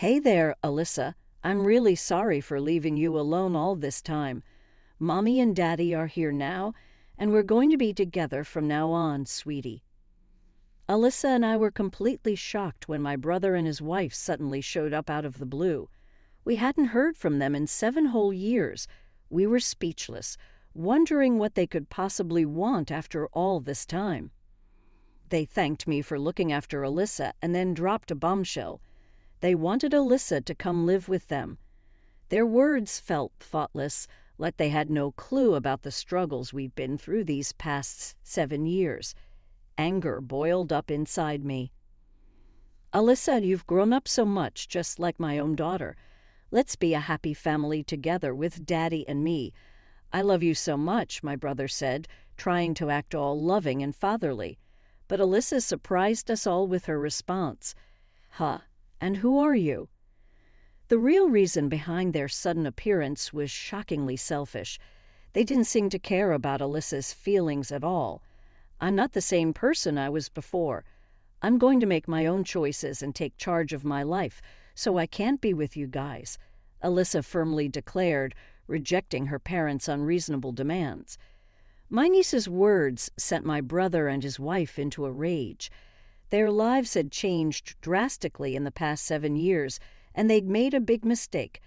Hey there, Alyssa. I'm really sorry for leaving you alone all this time. Mommy and Daddy are here now, and we're going to be together from now on, sweetie. Alyssa and I were completely shocked when my brother and his wife suddenly showed up out of the blue. We hadn't heard from them in 7 whole years. We were speechless, wondering what they could possibly want after all this time. They thanked me for looking after Alyssa and then dropped a bombshell. They wanted Alyssa to come live with them. Their words felt thoughtless, like they had no clue about the struggles we've been through these past 7 years. Anger boiled up inside me. Alyssa, you've grown up so much, just like my own daughter. Let's be a happy family together with Daddy and me. I love you so much, my brother said, trying to act all loving and fatherly. But Alyssa surprised us all with her response. Huh, and who are you? The real reason behind their sudden appearance was shockingly selfish. They didn't seem to care about Alyssa's feelings at all. I'm not the same person I was before. I'm going to make my own choices and take charge of my life, so I can't be with you guys, Alyssa firmly declared, rejecting her parents' unreasonable demands. My niece's words sent my brother and his wife into a rage. Their lives had changed drastically in the past 7 years, and they'd made a big mistake.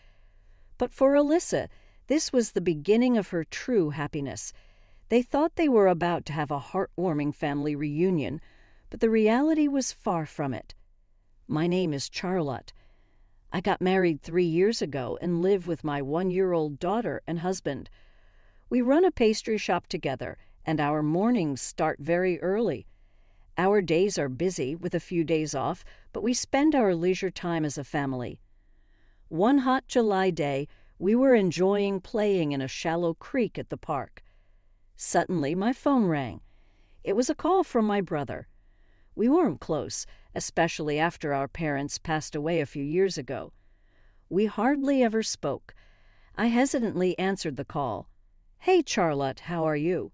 But for Alyssa, this was the beginning of her true happiness. They thought they were about to have a heartwarming family reunion, but the reality was far from it. My name is Charlotte. I got married 3 years ago and live with my 1-year-old daughter and husband. We run a pastry shop together, and our mornings start very early. Our days are busy with a few days off, but we spend our leisure time as a family. One hot July day, we were enjoying playing in a shallow creek at the park. Suddenly, my phone rang. It was a call from my brother. We weren't close, especially after our parents passed away a few years ago. We hardly ever spoke. I hesitantly answered the call. Hey, Charlotte, how are you?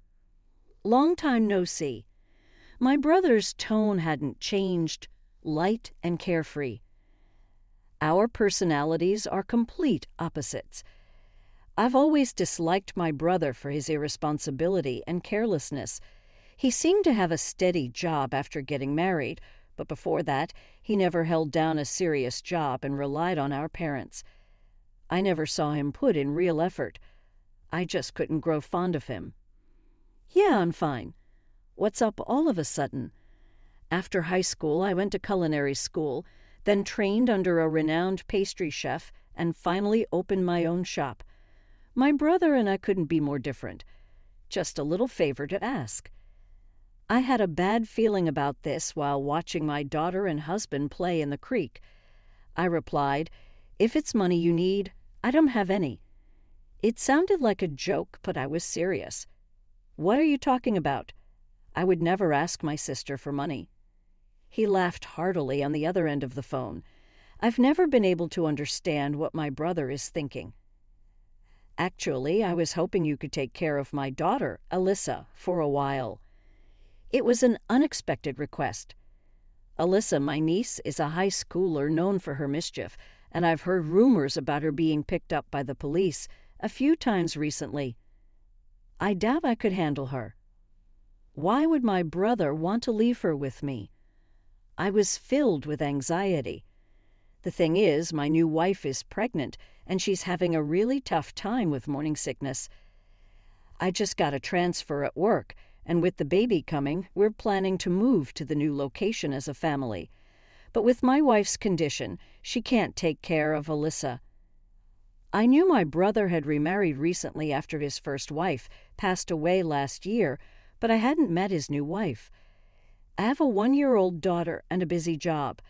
Long time no see. My brother's tone hadn't changed, light and carefree. Our personalities are complete opposites. I've always disliked my brother for his irresponsibility and carelessness. He seemed to have a steady job after getting married, but before that, he never held down a serious job and relied on our parents. I never saw him put in real effort. I just couldn't grow fond of him. Yeah, I'm fine. What's up all of a sudden? After high school, I went to culinary school, then trained under a renowned pastry chef, and finally opened my own shop. My brother and I couldn't be more different. Just a little favor to ask. I had a bad feeling about this while watching my daughter and husband play in the creek. I replied, if it's money you need, I don't have any. It sounded like a joke, but I was serious. What are you talking about? I would never ask my sister for money. He laughed heartily on the other end of the phone. I've never been able to understand what my brother is thinking. Actually, I was hoping you could take care of my daughter, Alyssa, for a while. It was an unexpected request. Alyssa, my niece, is a high schooler known for her mischief, and I've heard rumors about her being picked up by the police a few times recently. I doubt I could handle her. Why would my brother want to leave her with me? I was filled with anxiety. The thing is, my new wife is pregnant, and she's having a really tough time with morning sickness. I just got a transfer at work, and with the baby coming, we're planning to move to the new location as a family. But with my wife's condition, she can't take care of Alyssa. I knew my brother had remarried recently after his first wife passed away last year, but I hadn't met his new wife. I have a 1-year-old daughter and a busy job.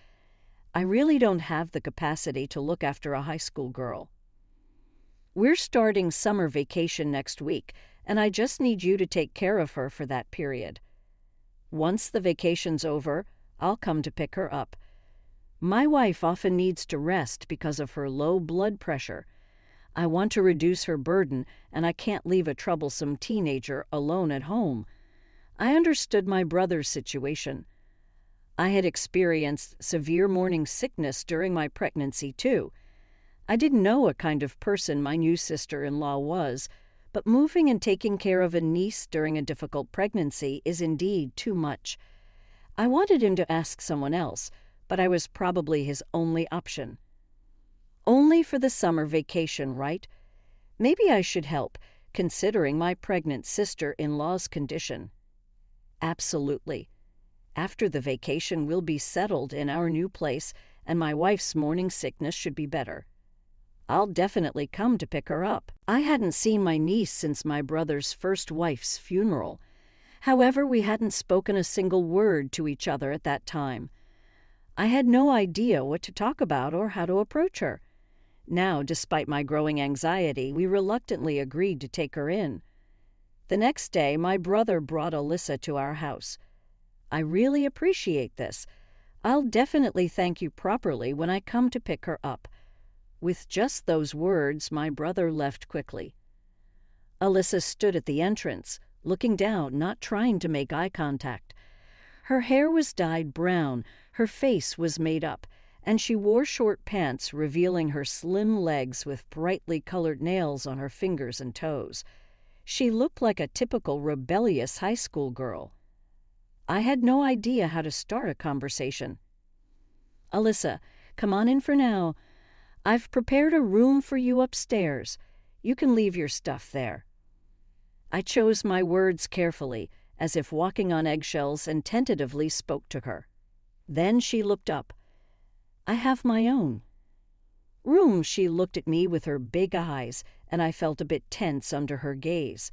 I really don't have the capacity to look after a high school girl. We're starting summer vacation next week, and I just need you to take care of her for that period. Once the vacation's over, I'll come to pick her up. My wife often needs to rest because of her low blood pressure. I want to reduce her burden, and I can't leave a troublesome teenager alone at home. I understood my brother's situation. I had experienced severe morning sickness during my pregnancy, too. I didn't know what kind of person my new sister-in-law was, but moving and taking care of a niece during a difficult pregnancy is indeed too much. I wanted him to ask someone else, but I was probably his only option. Only for the summer vacation, right? Maybe I should help, considering my pregnant sister-in-law's condition. Absolutely. After the vacation, we'll be settled in our new place, and my wife's morning sickness should be better. I'll definitely come to pick her up. I hadn't seen my niece since my brother's first wife's funeral. However, we hadn't spoken a single word to each other at that time. I had no idea what to talk about or how to approach her. Now, despite my growing anxiety, we reluctantly agreed to take her in. The next day, my brother brought Alyssa to our house. I really appreciate this. I'll definitely thank you properly when I come to pick her up. With just those words, my brother left quickly. Alyssa stood at the entrance, looking down, not trying to make eye contact. Her hair was dyed brown, her face was made up, and she wore short pants revealing her slim legs with brightly colored nails on her fingers and toes. She looked like a typical rebellious high school girl. I had no idea how to start a conversation. Alyssa, come on in for now. I've prepared a room for you upstairs. You can leave your stuff there. I chose my words carefully, as if walking on eggshells, and tentatively spoke to her. Then she looked up. I have my own room. She looked at me with her big eyes, and I felt a bit tense under her gaze.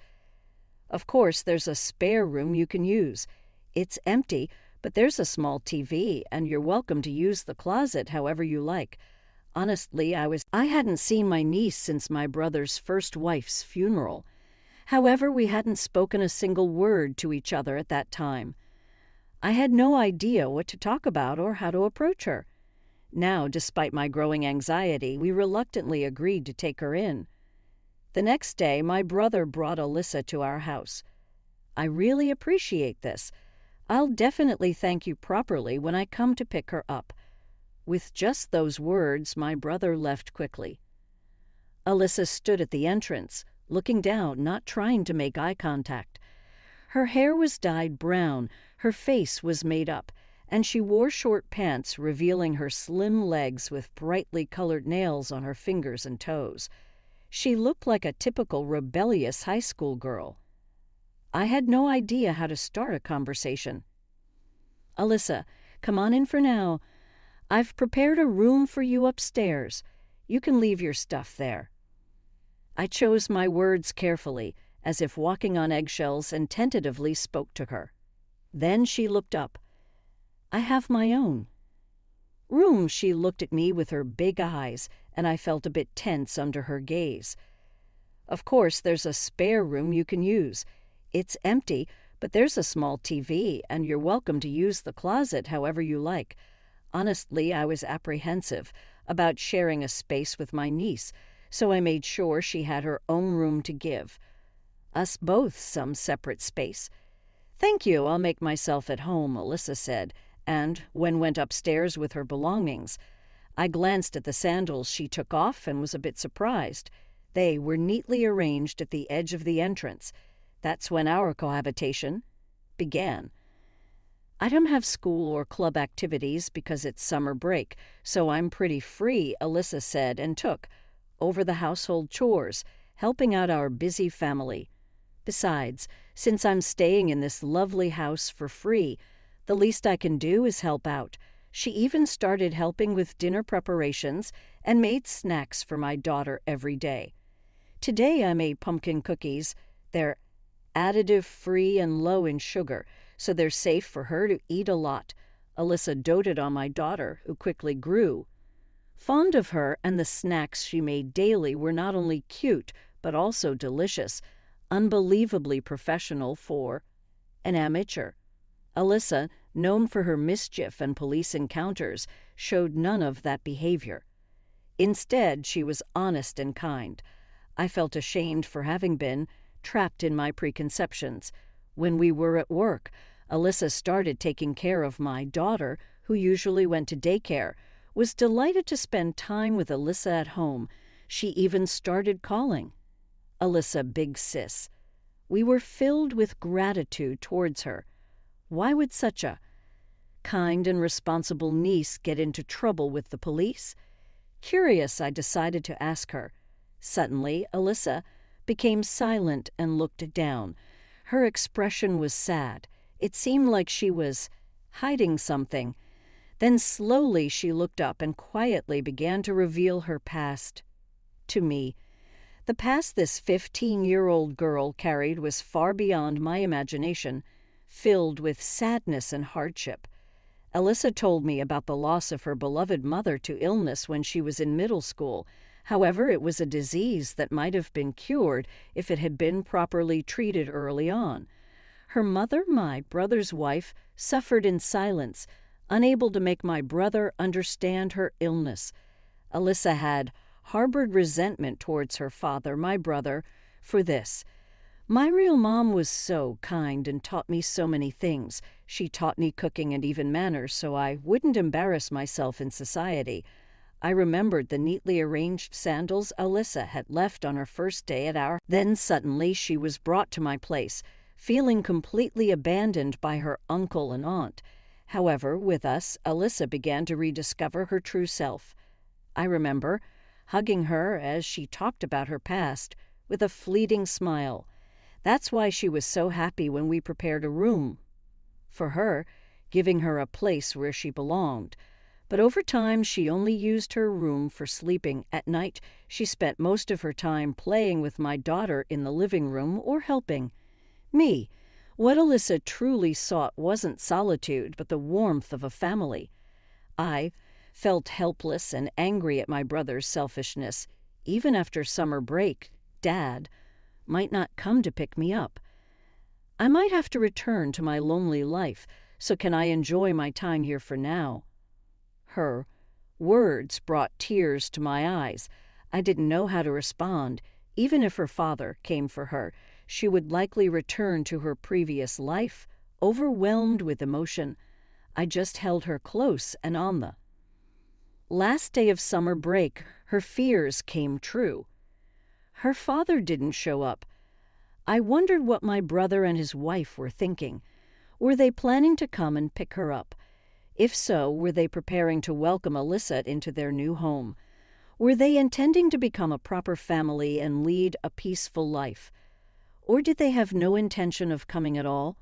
Of course, there's a spare room you can use. It's empty, but there's a small TV, and you're welcome to use the closet however you like. Honestly, I hadn't seen my niece since my brother's first wife's funeral. However, we hadn't spoken a single word to each other at that time. I had no idea what to talk about or how to approach her. Now, despite my growing anxiety, we reluctantly agreed to take her in. The next day, my brother brought Alyssa to our house. I really appreciate this. I'll definitely thank you properly when I come to pick her up. With just those words, my brother left quickly. Alyssa stood at the entrance, looking down, not trying to make eye contact. Her hair was dyed brown, her face was made up, and she wore short pants revealing her slim legs with brightly colored nails on her fingers and toes. She looked like a typical rebellious high school girl. I had no idea how to start a conversation. Alyssa, come on in for now. I've prepared a room for you upstairs. You can leave your stuff there. I chose my words carefully, as if walking on eggshells, and tentatively spoke to her. Then she looked up. I have my own room. She looked at me with her big eyes, and I felt a bit tense under her gaze. Of course, there's a spare room you can use. It's empty, but there's a small TV, and you're welcome to use the closet however you like. Honestly, I was apprehensive about sharing a space with my niece, so I made sure she had her own room to give us both some separate space. Thank you, I'll make myself at home, Alyssa said, and went upstairs with her belongings. I glanced at the sandals she took off and was a bit surprised. They were neatly arranged at the edge of the entrance. That's when our cohabitation began. I don't have school or club activities because it's summer break, so I'm pretty free, Alyssa said, and took over the household chores, helping out our busy family. Besides, since I'm staying in this lovely house for free, the least I can do is help out. She even started helping with dinner preparations and made snacks for my daughter every day. Today I made pumpkin cookies. They're additive-free and low in sugar, so they're safe for her to eat a lot. Alyssa doted on my daughter, who quickly grew fond of her, and the snacks she made daily were not only cute, but also delicious, unbelievably professional for an amateur. Alyssa, known for her mischief and police encounters, showed none of that behavior. Instead, she was honest and kind. I felt ashamed for having been trapped in my preconceptions. When we were at work, Alyssa started taking care of my daughter, who usually went to daycare, was delighted to spend time with Alyssa at home. She even started calling Alyssa Big Sis. We were filled with gratitude towards her. Why would such a kind and responsible niece get into trouble with the police? Curious, I decided to ask her. Suddenly, Alyssa became silent and looked down. Her expression was sad. It seemed like she was hiding something. Then slowly she looked up and quietly began to reveal her past to me. The past this 15-year-old girl carried was far beyond my imagination, filled with sadness and hardship. Alyssa told me about the loss of her beloved mother to illness when she was in middle school. However, it was a disease that might have been cured if it had been properly treated early on. Her mother, my brother's wife, suffered in silence, unable to make my brother understand her illness. Alyssa had harbored resentment towards her father, my brother, for this. My real mom was so kind and taught me so many things. She taught me cooking and even manners so I wouldn't embarrass myself in society. I remembered the neatly arranged sandals Alyssa had left on her first day at our. Then suddenly she was brought to my place, feeling completely abandoned by her uncle and aunt. However, with us, Alyssa began to rediscover her true self. I remember hugging her as she talked about her past with a fleeting smile. That's why she was so happy when we prepared a room for her, giving her a place where she belonged. But over time, she only used her room for sleeping. At night, she spent most of her time playing with my daughter in the living room or helping me. What Alyssa truly sought wasn't solitude, but the warmth of a family. I felt helpless and angry at my brother's selfishness. Even after summer break, Dad might not come to pick me up. I might have to return to my lonely life, so can I enjoy my time here for now? Her words brought tears to my eyes. I didn't know how to respond. Even if her father came for her, she would likely return to her previous life, overwhelmed with emotion. I just held her close, and on the last day of summer break, her fears came true. Her father didn't show up. I wondered what my brother and his wife were thinking. Were they planning to come and pick her up? If so, were they preparing to welcome Alyssa into their new home? Were they intending to become a proper family and lead a peaceful life? Or did they have no intention of coming at all?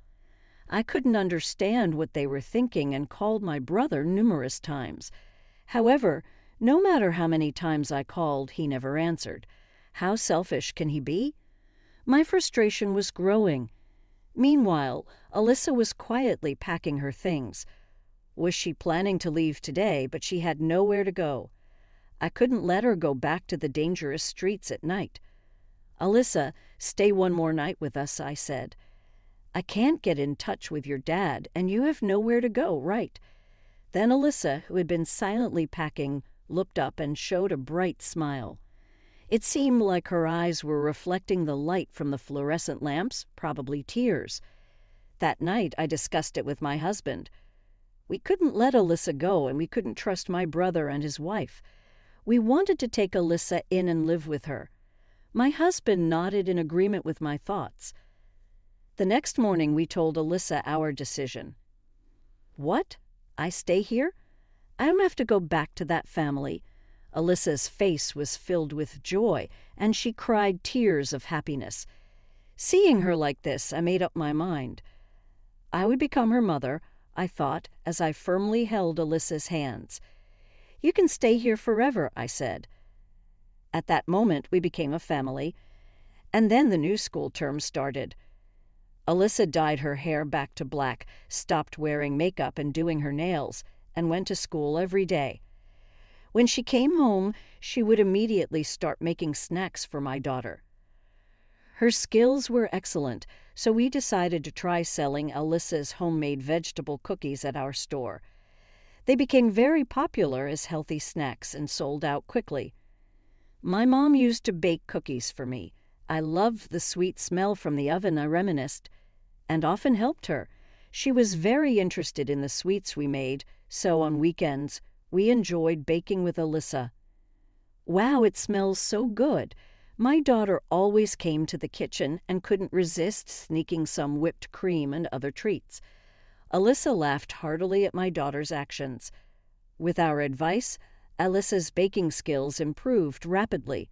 I couldn't understand what they were thinking and called my brother numerous times. However, no matter how many times I called, he never answered. How selfish can he be? My frustration was growing. Meanwhile, Alyssa was quietly packing her things. Was she planning to leave today, but she had nowhere to go? I couldn't let her go back to the dangerous streets at night. Alyssa, stay one more night with us, I said. I can't get in touch with your dad, and you have nowhere to go, right? Then Alyssa, who had been silently packing, looked up and showed a bright smile. It seemed like her eyes were reflecting the light from the fluorescent lamps, probably tears. That night, I discussed it with my husband. We couldn't let Alyssa go, and we couldn't trust my brother and his wife. We wanted to take Alyssa in and live with her. My husband nodded in agreement with my thoughts. The next morning, we told Alyssa our decision. What? I stay here? I don't have to go back to that family. Alyssa's face was filled with joy, and she cried tears of happiness. Seeing her like this, I made up my mind. I would become her mother, I thought, as I firmly held Alyssa's hands. You can stay here forever, I said. At that moment, we became a family, and then the new school term started. Alyssa dyed her hair back to black, stopped wearing makeup and doing her nails, and went to school every day. When she came home, she would immediately start making snacks for my daughter. Her skills were excellent, so we decided to try selling Alyssa's homemade vegetable cookies at our store. They became very popular as healthy snacks and sold out quickly. My mom used to bake cookies for me. I loved the sweet smell from the oven, I reminisced, and often helped her. She was very interested in the sweets we made, so on weekends, we enjoyed baking with Alyssa. Wow, it smells so good. My daughter always came to the kitchen and couldn't resist sneaking some whipped cream and other treats. Alyssa laughed heartily at my daughter's actions. With our advice, Alyssa's baking skills improved rapidly.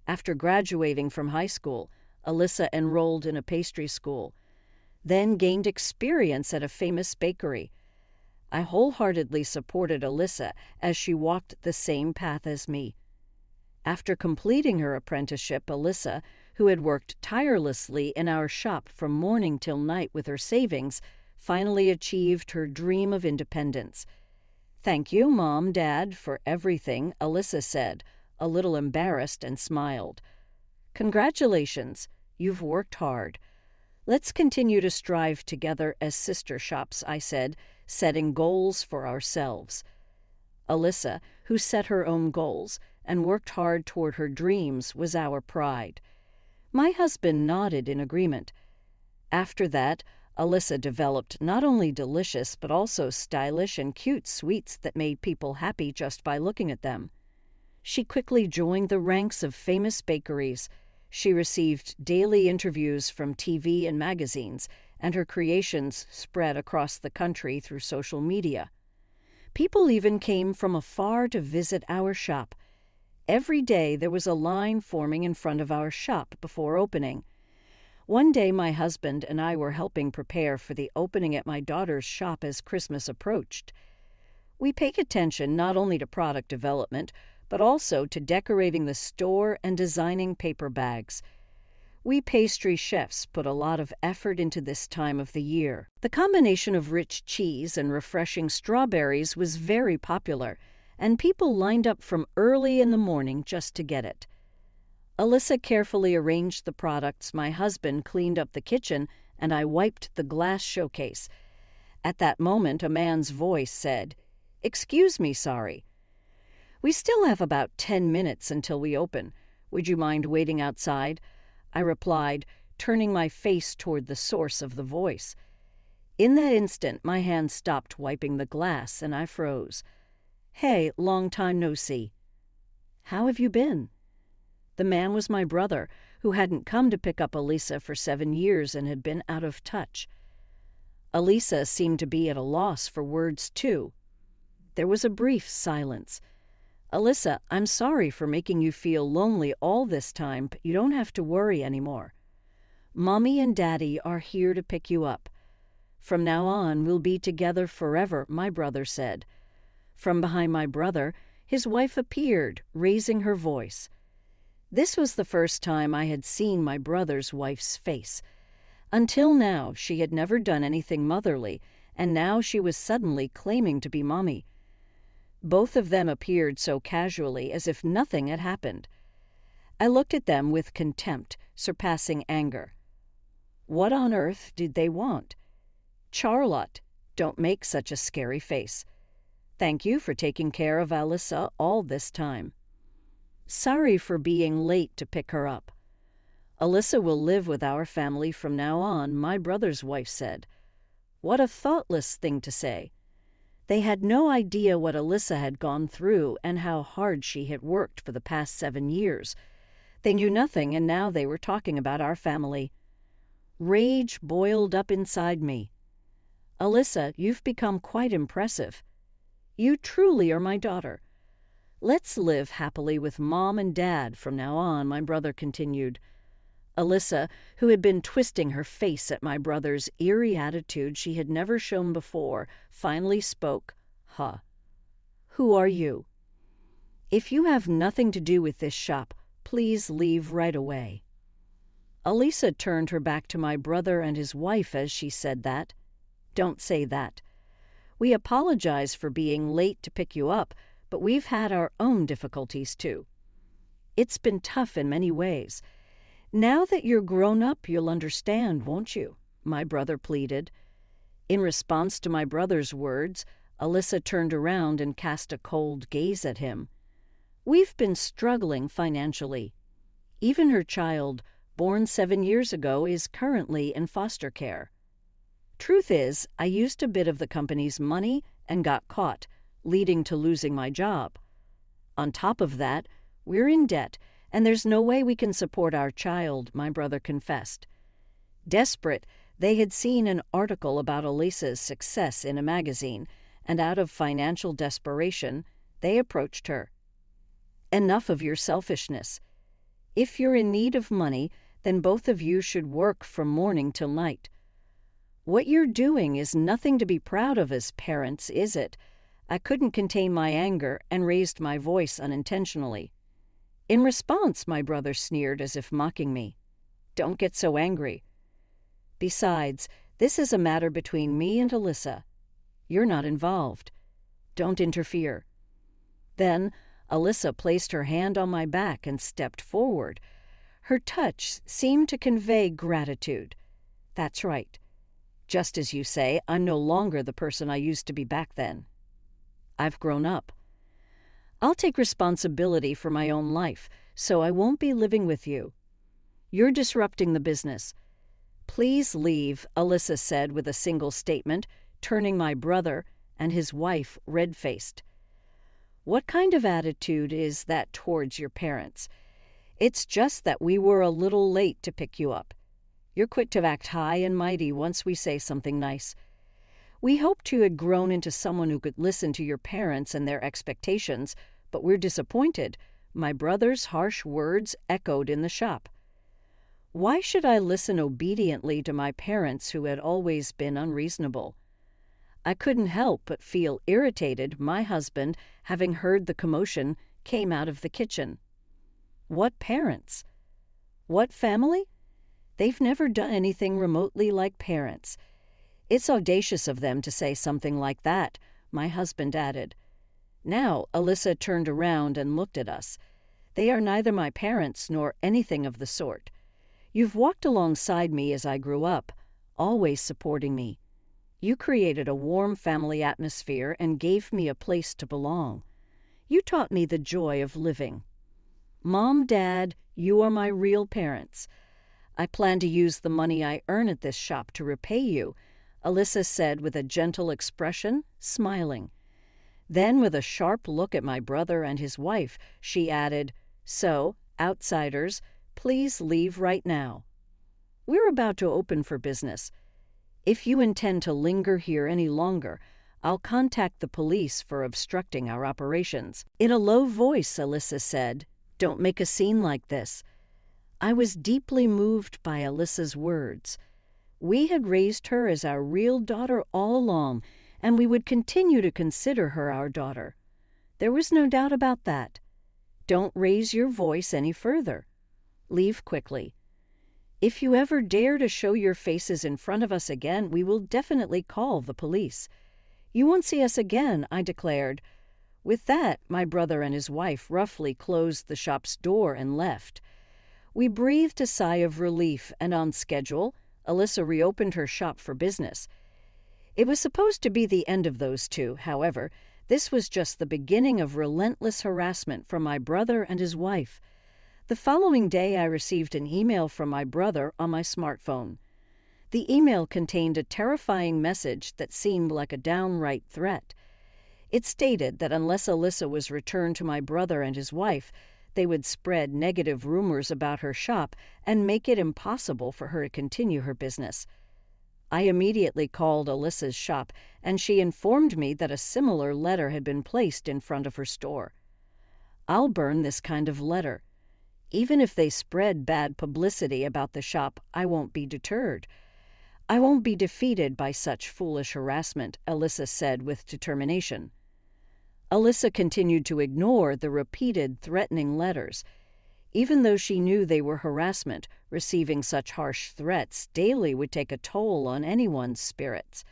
After graduating from high school, Alyssa enrolled in a pastry school, then gained experience at a famous bakery. I wholeheartedly supported Alyssa as she walked the same path as me. After completing her apprenticeship, Alyssa, who had worked tirelessly in our shop from morning till night with her savings, finally achieved her dream of independence. "Thank you, Mom, Dad, for everything," Alyssa said, a little embarrassed, and smiled. "Congratulations, you've worked hard. Let's continue to strive together as sister shops," I said, setting goals for ourselves. Alyssa, who set her own goals and worked hard toward her dreams, was our pride. My husband nodded in agreement. After that, Alyssa developed not only delicious but also stylish and cute sweets that made people happy just by looking at them. She quickly joined the ranks of famous bakeries. She received daily interviews from TV and magazines, and her creations spread across the country through social media. People even came from afar to visit our shop. Every day there was a line forming in front of our shop before opening. One day my husband and I were helping prepare for the opening at my daughter's shop as Christmas approached. We paid attention not only to product development, but also to decorating the store and designing paper bags. We pastry chefs put a lot of effort into this time of the year. The combination of rich cheese and refreshing strawberries was very popular, and people lined up from early in the morning just to get it. Alyssa carefully arranged the products, my husband cleaned up the kitchen, and I wiped the glass showcase. At that moment, a man's voice said, "Excuse me, sorry. We still have about 10 minutes until we open. Would you mind waiting outside?" I replied, turning my face toward the source of the voice. In that instant, my hand stopped wiping the glass, and I froze. "Hey, long time no see." "How have you been?" The man was my brother, who hadn't come to pick up Alyssa for 7 years and had been out of touch. Alyssa seemed to be at a loss for words, too. There was a brief silence. "Alyssa, I'm sorry for making you feel lonely all this time, but you don't have to worry anymore. Mommy and Daddy are here to pick you up. From now on, we'll be together forever," my brother said. From behind my brother, his wife appeared, raising her voice. This was the first time I had seen my brother's wife's face. Until now, she had never done anything motherly, and now she was suddenly claiming to be Mommy. Both of them appeared so casually, as if nothing had happened. I looked at them with contempt, surpassing anger. What on earth did they want? "Charlotte, don't make such a scary face. Thank you for taking care of Alyssa all this time." "Sorry for being late to pick her up. Alyssa will live with our family from now on," my brother's wife said. What a thoughtless thing to say. They had no idea what Alyssa had gone through and how hard she had worked for the past 7 years. They knew nothing, and now they were talking about our family. Rage boiled up inside me. "Alyssa, you've become quite impressive. You truly are my daughter. Let's live happily with Mom and Dad from now on," my brother continued. Alyssa, who had been twisting her face at my brother's eerie attitude she had never shown before, finally spoke. "Who are you? If you have nothing to do with this shop, please leave right away." Alyssa turned her back to my brother and his wife as she said that. "Don't say that. We apologize for being late to pick you up, but we've had our own difficulties too. It's been tough in many ways. Now that you're grown up, you'll understand, won't you?" my brother pleaded. In response to my brother's words, Alyssa turned around and cast a cold gaze at him. "We've been struggling financially. Even her child, born 7 years ago, is currently in foster care." Truth is, I used a bit of the company's money and got caught, leading to losing my job. On top of that, we're in debt, and there's no way we can support our child, my brother confessed. Desperate, they had seen an article about Elisa's success in a magazine, and out of financial desperation, they approached her. Enough of your selfishness. If you're in need of money, then both of you should work from morning till night. What you're doing is nothing to be proud of as parents, is it? I couldn't contain my anger and raised my voice unintentionally. In response, my brother sneered as if mocking me. Don't get so angry. Besides, this is a matter between me and Elisa. You're not involved. Don't interfere. Then, Elisa placed her hand on my back and stepped forward. Her touch seemed to convey gratitude. That's right. Just as you say, I'm no longer the person I used to be back then. I've grown up. I'll take responsibility for my own life, so I won't be living with you. You're disrupting the business. Please leave, Elisa said with a single statement, turning my brother and his wife red-faced. What kind of attitude is that towards your parents? It's just that we were a little late to pick you up. You're quick to act high and mighty once we say something nice. We hoped you had grown into someone who could listen to your parents and their expectations, but we're disappointed. My brother's harsh words echoed in the shop. Why should I listen obediently to my parents who had always been unreasonable? I couldn't help but feel irritated. My husband, having heard the commotion, came out of the kitchen. What parents? What family? They've never done anything remotely like parents. It's audacious of them to say something like that, my husband added. Now, Elisa turned around and looked at us. They are neither my parents nor anything of the sort. You've walked alongside me as I grew up, always supporting me. You created a warm family atmosphere and gave me a place to belong. You taught me the joy of living. Mom, Dad, you are my real parents. I plan to use the money I earn at this shop to repay you, Elisa said with a gentle expression, smiling. Then, with a sharp look at my brother and his wife, she added, So, outsiders, please leave right now. We're about to open for business. If you intend to linger here any longer, I'll contact the police for obstructing our operations. In a low voice, Elisa said, Don't make a scene like this. I was deeply moved by Elisa's words. We had raised her as our real daughter all along, and we would continue to consider her our daughter. There was no doubt about that. Don't raise your voice any further. Leave quickly. If you ever dare to show your faces in front of us again, we will definitely call the police. You won't see us again, I declared. With that, my brother and his wife roughly closed the shop's door and left. We breathed a sigh of relief, and on schedule, Elisa reopened her shop for business. It was supposed to be the end of those two, however. This was just the beginning of relentless harassment from my brother and his wife. The following day, I received an email from my brother on my smartphone. The email contained a terrifying message that seemed like a downright threat. It stated that unless Elisa was returned to my brother and his wife, they would spread negative rumors about her shop and make it impossible for her to continue her business. I immediately called Elisa's shop, and she informed me that a similar letter had been placed in front of her store. I'll burn this kind of letter. Even if they spread bad publicity about the shop, I won't be deterred. I won't be defeated by such foolish harassment, Elisa said with determination. Elisa continued to ignore the repeated threatening letters. Even though she knew they were harassment, receiving such harsh threats daily would take a toll on anyone's spirits.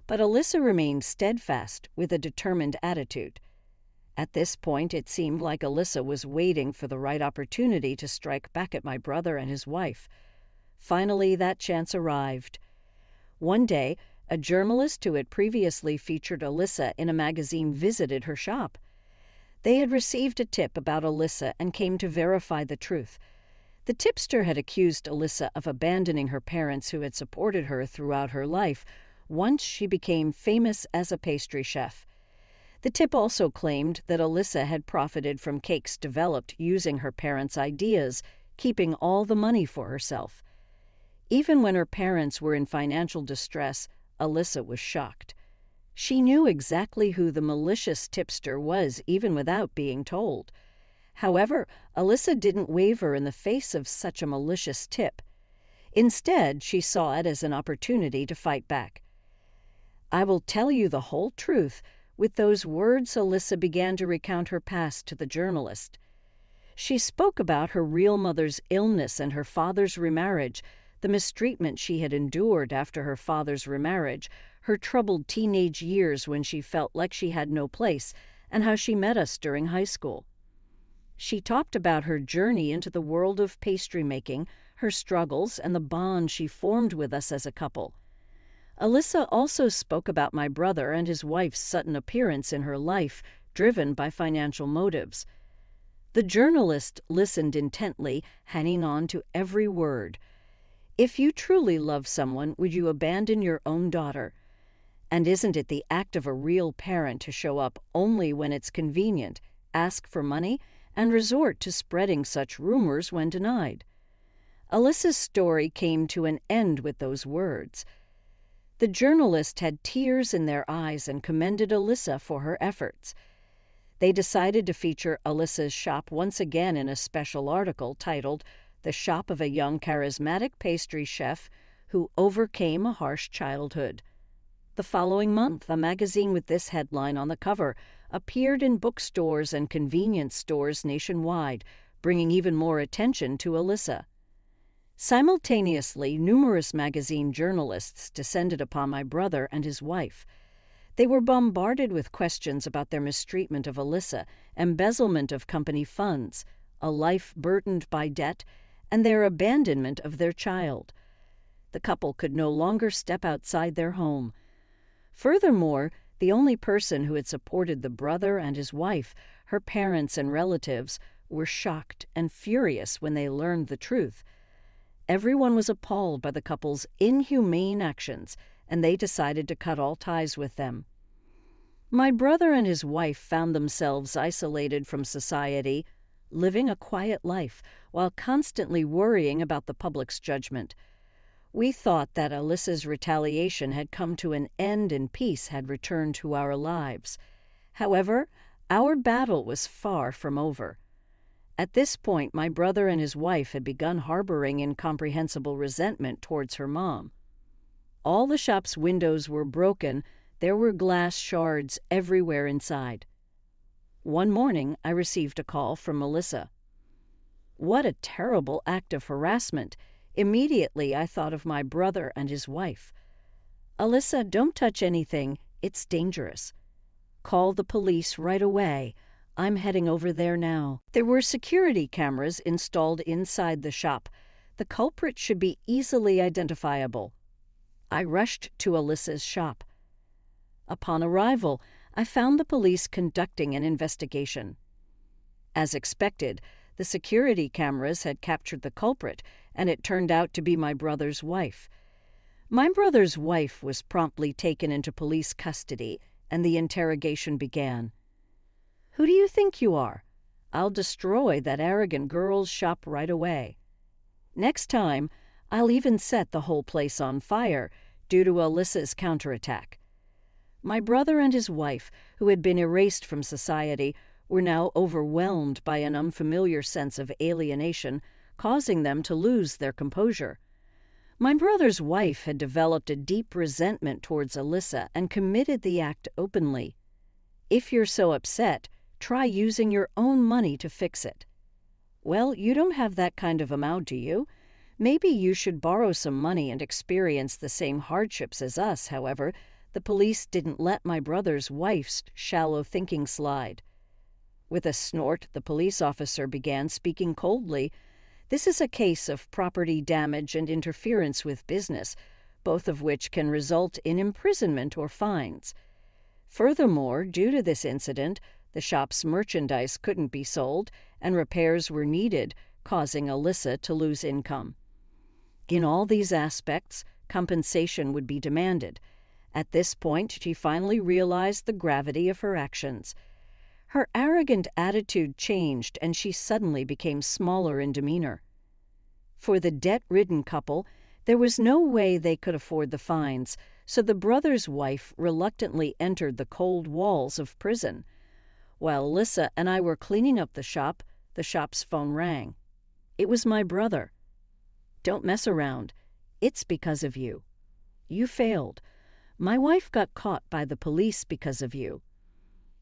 But Elisa remained steadfast with a determined attitude. At this point, it seemed like Elisa was waiting for the right opportunity to strike back at my brother and his wife. Finally, that chance arrived. One day, a journalist who had previously featured Elisa in a magazine visited her shop. They had received a tip about Elisa and came to verify the truth. The tipster had accused Alyssa of abandoning her parents who had supported her throughout her life once she became famous as a pastry chef. The tip also claimed that Alyssa had profited from cakes developed using her parents' ideas, keeping all the money for herself. Even when her parents were in financial distress, Alyssa was shocked. She knew exactly who the malicious tipster was even without being told. However, Alyssa didn't waver in the face of such a malicious tip. Instead, she saw it as an opportunity to fight back. "I will tell you the whole truth." With those words, Alyssa began to recount her past to the journalist. She spoke about her real mother's illness and her father's remarriage, the mistreatment she had endured after her father's remarriage, her troubled teenage years when she felt like she had no place, and how she met us during high school. She talked about her journey into the world of pastry making, her struggles, and the bond she formed with us as a couple. Alyssa also spoke about my brother and his wife's sudden appearance in her life, driven by financial motives. The journalist listened intently, hanging on to every word. If you truly love someone, would you abandon your own daughter? And isn't it the act of a real parent to show up only when it's convenient, ask for money, and resort to spreading such rumors when denied? Alyssa's story came to an end with those words. The journalist had tears in their eyes and commended Alyssa for her efforts. They decided to feature Alyssa's shop once again in a special article titled "The Shop of a Young Charismatic Pastry Chef Who Overcame a Harsh Childhood." The following month, a magazine with this headline on the cover appeared in bookstores and convenience stores nationwide, bringing even more attention to Alyssa. Simultaneously, numerous magazine journalists descended upon my brother and his wife. They were bombarded with questions about their mistreatment of Alyssa, embezzlement of company funds, a life burdened by debt, and their abandonment of their child. The couple could no longer step outside their home. Furthermore, the only person who had supported the brother and his wife, her parents and relatives, were shocked and furious when they learned the truth. Everyone was appalled by the couple's inhumane actions, and they decided to cut all ties with them. My brother and his wife found themselves isolated from society, living a quiet life while constantly worrying about the public's judgment. We thought that Alyssa's retaliation had come to an end and peace had returned to our lives. However, our battle was far from over. At this point, my brother and his wife had begun harboring incomprehensible resentment towards her mom. All the shop's windows were broken. There were glass shards everywhere inside. One morning, I received a call from Melissa. What a terrible act of harassment. Immediately, I thought of my brother and his wife. "Alyssa, don't touch anything. It's dangerous. Call the police right away. I'm heading over there now." There were security cameras installed inside the shop. The culprit should be easily identifiable. I rushed to Alyssa's shop. Upon arrival, I found the police conducting an investigation. As expected, the security cameras had captured the culprit, and it turned out to be my brother's wife. My brother's wife was promptly taken into police custody, and the interrogation began. "Who do you think you are? I'll destroy that arrogant girl's shop right away. Next time, I'll even set the whole place on fire due to Alyssa's counterattack." My brother and his wife, who had been erased from society, were now overwhelmed by an unfamiliar sense of alienation, causing them to lose their composure. My brother's wife had developed a deep resentment towards Alyssa and committed the act openly. If you're so upset, try using your own money to fix it. Well, you don't have that kind of amount, do you? Maybe you should borrow some money and experience the same hardships as us. However, the police didn't let my brother's wife's shallow thinking slide. With a snort, the police officer began speaking coldly. "This is a case of property damage and interference with business, both of which can result in imprisonment or fines. Furthermore, due to this incident, the shop's merchandise couldn't be sold and repairs were needed, causing Alyssa to lose income. In all these aspects, compensation would be demanded. At this point, she finally realized the gravity of her actions. Her arrogant attitude changed, and she suddenly became smaller in demeanor. For the debt-ridden couple, there was no way they could afford the fines, so the brother's wife reluctantly entered the cold walls of prison. While Alyssa and I were cleaning up the shop's phone rang. It was my brother. "Don't mess around. It's because of you. You failed. My wife got caught by the police because of you.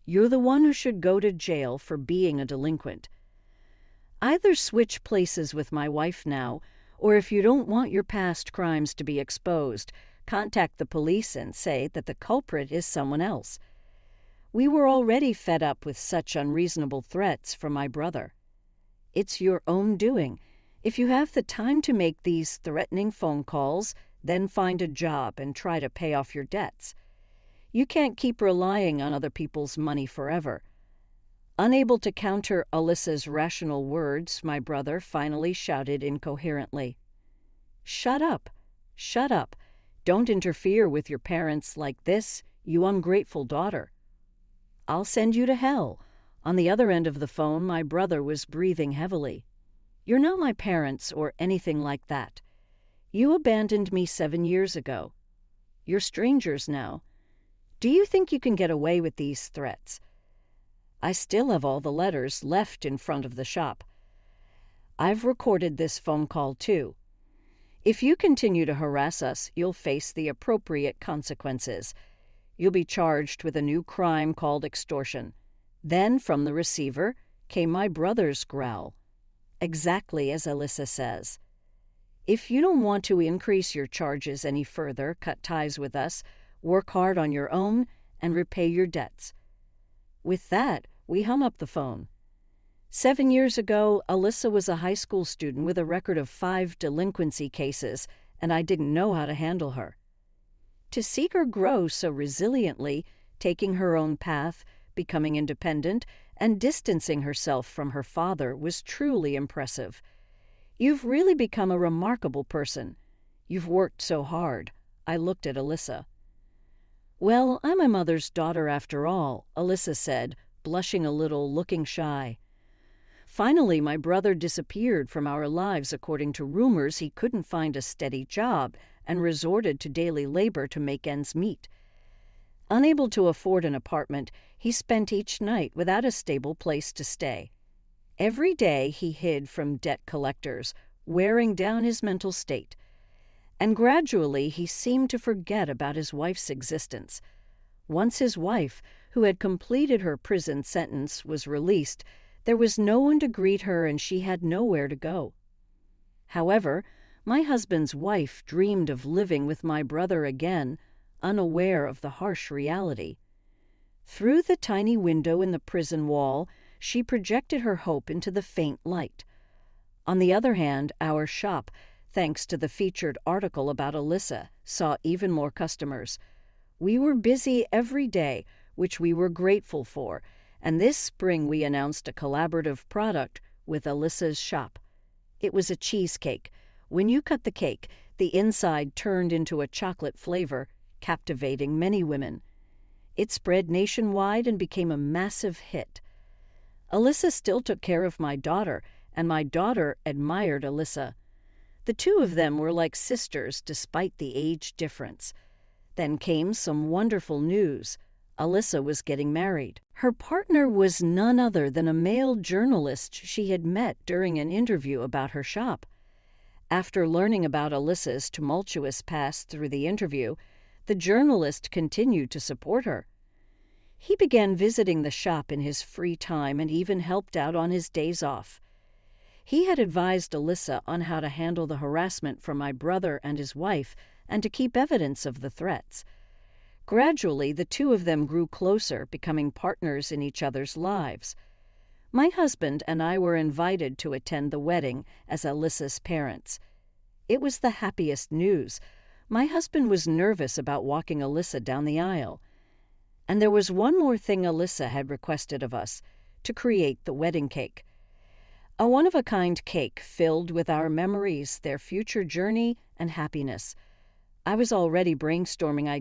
You're the one who should go to jail for being a delinquent. Either switch places with my wife now, or if you don't want your past crimes to be exposed, contact the police and say that the culprit is someone else." We were already fed up with such unreasonable threats from my brother. "It's your own doing. If you have the time to make these threatening phone calls, then find a job and try to pay off your debts. You can't keep relying on other people's money forever." Unable to counter Alyssa's rational words, my brother finally shouted incoherently, "Shut up! Shut up! Don't interfere with your parents like this, you ungrateful daughter. I'll send you to hell." On the other end of the phone, my brother was breathing heavily. "You're not my parents or anything like that. You abandoned me 7 years ago. You're strangers now. Do you think you can get away with these threats? I still have all the letters left in front of the shop. I've recorded this phone call too. If you continue to harass us, you'll face the appropriate consequences. You'll be charged with a new crime called extortion." Then, from the receiver, came my brother's growl. Exactly as Alyssa says. "If you don't want to increase your charges any further, cut ties with us, work hard on your own, and repay your debts." With that, we hung up the phone. 7 years ago, Alyssa was a high school student with a record of 5 delinquency cases, and I didn't know how to handle her. To see her grow so resiliently, taking her own path, becoming independent, and distancing herself from her father was truly impressive. "You've really become a remarkable person. You've worked so hard." I looked at Alyssa. "Well, I'm my mother's daughter after all," Alyssa said, blushing a little, looking shy. Finally, my brother disappeared from our lives according to rumors he couldn't find a steady job and resorted to daily labor to make ends meet. Unable to afford an apartment, he spent each night without a stable place to stay. Every day he hid from debt collectors, wearing down his mental state. And gradually he seemed to forget about his wife's existence. Once his wife, who had completed her prison sentence, was released, there was no one to greet her and she had nowhere to go. However, my husband's wife dreamed of living with my brother again, unaware of the harsh reality. Through the tiny window in the prison wall, she projected her hope into the faint light. On the other hand, our shop, thanks to the featured article about Alyssa, saw even more customers. We were busy every day, which we were grateful for, and this spring we announced a collaborative product with Alyssa's shop. It was a cheesecake. When you cut the cake, the inside turned into a chocolate flavor, captivating many women. It spread nationwide and became a massive hit. Alyssa still took care of my daughter, and my daughter admired Alyssa. The two of them were like sisters despite the age difference. Then came some wonderful news. Alyssa was getting married. Her partner was none other than a male journalist she had met during an interview about her shop. After learning about Alyssa's tumultuous past through the interview, the journalist continued to support her. He began visiting the shop in his free time and even helped out on his days off. He had advised Alyssa on how to handle the harassment from my brother and his wife and to keep evidence of the threats. Gradually, the two of them grew closer, becoming partners in each other's lives. My husband and I were invited to attend the wedding as Alyssa's parents. It was the happiest news. My husband was nervous about walking Alyssa down the aisle. And there was one more thing Alyssa had requested of us, to create the wedding cake. A one-of-a-kind cake filled with our memories, their future journey, and happiness. I was already brainstorming ideas